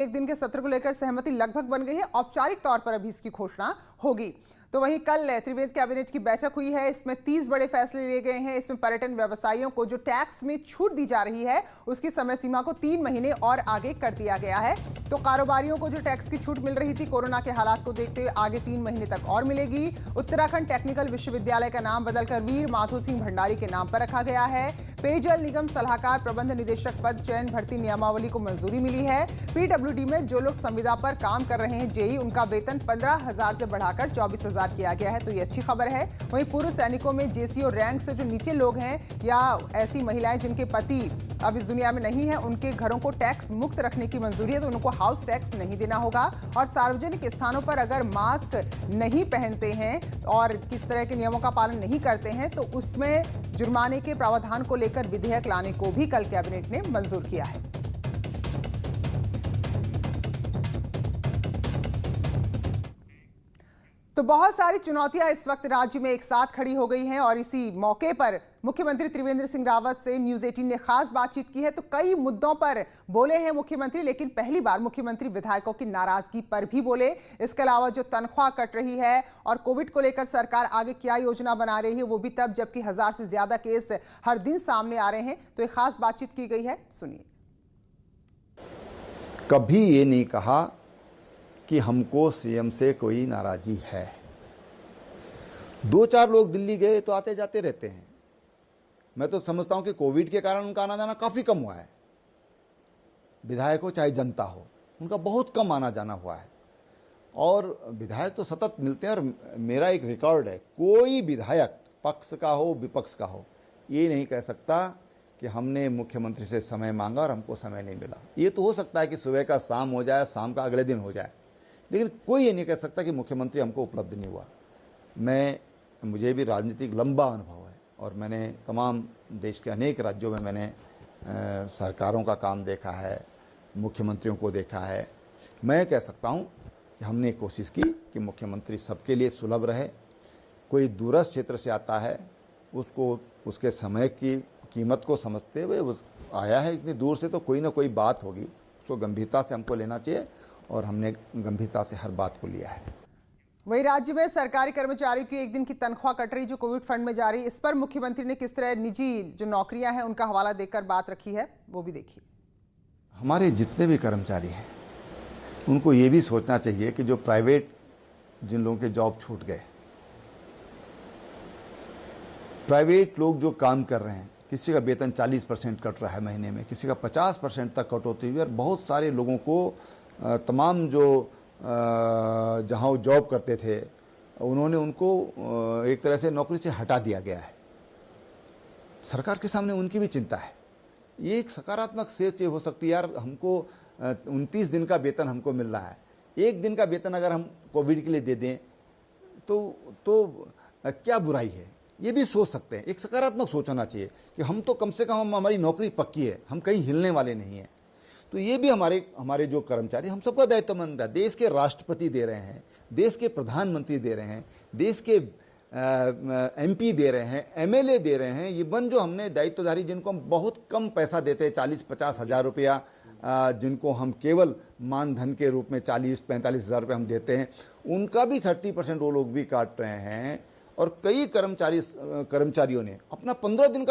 एक दिन के सत्र को लेकर सहमति लगभग बन गई है। औपचारिक तौर पर अभी इसकी घोषणा होगी। तो वहीं कल त्रिवेद कैबिनेट की बैठक हुई है। इसमें 30 बड़े फैसले लिए गए हैं। इसमें पर्यटन व्यवसायियों को जो टैक्स में छूट दी जा रही है उसकी समय सीमा को 3 महीने और आगे कर दिया गया है। तो कारोबारियों को जो टैक्स की छूट मिल रही थी कोरोना के हालात को देखते हुए आगे 3 महीने तक और मिलेगी। उत्तराखंड टेक्निकल विश्वविद्यालय का नाम बदलकर वीर माधो सिंह भंडारी के नाम पर रखा गया है। पेयजल निगम सलाहकार प्रबंध निदेशक पद चयन भर्ती नियमावली को मंजूरी मिली है। पीडब्ल्यूडी में जो लोग संविदा पर काम कर रहे हैं जेई उनका वेतन 15,000 से बढ़ाकर 24,000 किया गया है। तो ये अच्छी खबर है। वहीं पूर्व सैनिकों में जेसीओ रैंक से जो नीचे लोग हैं या ऐसी महिलाएं जिनके पति अब इस दुनिया में नहीं है उनके घरों को टैक्स मुक्त रखने की मंजूरी है। तो उनको हाउस टैक्स नहीं देना होगा। और सार्वजनिक स्थानों पर अगर मास्क नहीं पहनते हैं और किस तरह के नियमों का पालन नहीं करते हैं तो उसमें जुर्माने के प्रावधान को लेकर विधेयक लाने को भी कल कैबिनेट ने मंजूर किया है। तो बहुत सारी चुनौतियां इस वक्त राज्य में एक साथ खड़ी हो गई हैं और इसी मौके पर मुख्यमंत्री त्रिवेंद्र सिंह रावत से न्यूज 18 ने खास बातचीत की है। तो कई मुद्दों पर बोले हैं मुख्यमंत्री, लेकिन पहली बार मुख्यमंत्री विधायकों की नाराजगी पर भी बोले। इसके अलावा जो तनख्वाह कट रही है और कोविड को लेकर सरकार आगे क्या योजना बना रही है वो भी तब जबकि 1000 से ज्यादा केस हर दिन सामने आ रहे हैं। तो एक खास बातचीत की गई है, सुनिए। कभी ये नहीं कहा कि हमको सीएम से कोई नाराजगी है। 2-4 लोग दिल्ली गए तो आते जाते रहते हैं। मैं तो समझता हूं कि कोविड के कारण उनका आना जाना काफ़ी कम हुआ है। विधायक हो चाहे जनता हो, उनका बहुत कम आना जाना हुआ है। और विधायक तो सतत मिलते हैं। और मेरा एक रिकॉर्ड है, कोई विधायक पक्ष का हो विपक्ष का हो ये नहीं कह सकता कि हमने मुख्यमंत्री से समय मांगा और हमको समय नहीं मिला। ये तो हो सकता है कि सुबह का शाम हो जाए, शाम का अगले दिन हो जाए, लेकिन कोई ये नहीं कह सकता कि मुख्यमंत्री हमको उपलब्ध नहीं हुआ। मुझे भी राजनीतिक लंबा अनुभव है और मैंने तमाम देश के अनेक राज्यों में मैंने सरकारों का काम देखा है, मुख्यमंत्रियों को देखा है। मैं कह सकता हूँ कि हमने कोशिश की कि मुख्यमंत्री सबके लिए सुलभ रहे। कोई दूरस्थ क्षेत्र से आता है उसको उसके समय की कीमत को समझते हुए उस आया है इतनी दूर से, तो कोई ना कोई बात होगी, उसको गंभीरता से हमको लेना चाहिए और हमने गंभीरता से हर बात को लिया है। वहीं राज्य में सरकारी कर्मचारियों की एक दिन की तनख्वाह कट रही जो कोविड फंड में जा रही, इस पर मुख्यमंत्री ने किस तरह निजी जो नौकरियां हैं उनका हवाला देकर बात रखी है वो भी देखिए। हमारे जितने भी कर्मचारी हैं उनको ये भी सोचना चाहिए कि जो प्राइवेट जिन लोगों के जॉब छूट गए, प्राइवेट लोग जो काम कर रहे हैं, किसी का वेतन 40% कट रहा है महीने में, किसी का 50% तक कटौती हुई और बहुत सारे लोगों को तमाम जो जहाँ वो जॉब करते थे उन्होंने उनको एक तरह से नौकरी से हटा दिया गया है। सरकार के सामने उनकी भी चिंता है। ये एक सकारात्मक सोच हो सकती है, यार हमको 29 दिन का वेतन हमको मिल रहा है, एक दिन का वेतन अगर हम कोविड के लिए दे दें तो क्या बुराई है, ये भी सोच सकते हैं। एक सकारात्मक सोच होना चाहिए कि हम तो कम से कम हमारी नौकरी पक्की है, हम कहीं हिलने वाले नहीं हैं। तो ये भी हमारे जो कर्मचारी, हम सबका दायित्व बन रहा है। देश के राष्ट्रपति दे रहे हैं, देश के प्रधानमंत्री दे रहे हैं, देश के एमपी दे रहे हैं, एमएलए दे रहे हैं। ये बन जो हमने दायित्वधारी जिनको हम बहुत कम पैसा देते हैं, 40-50 हज़ार रुपया, जिनको हम केवल मानधन के रूप में 40-45 हज़ार रुपये हम देते हैं, उनका भी 30% वो लोग भी काट रहे हैं। और कई कर्मचारियों ने अपना 15 दिन का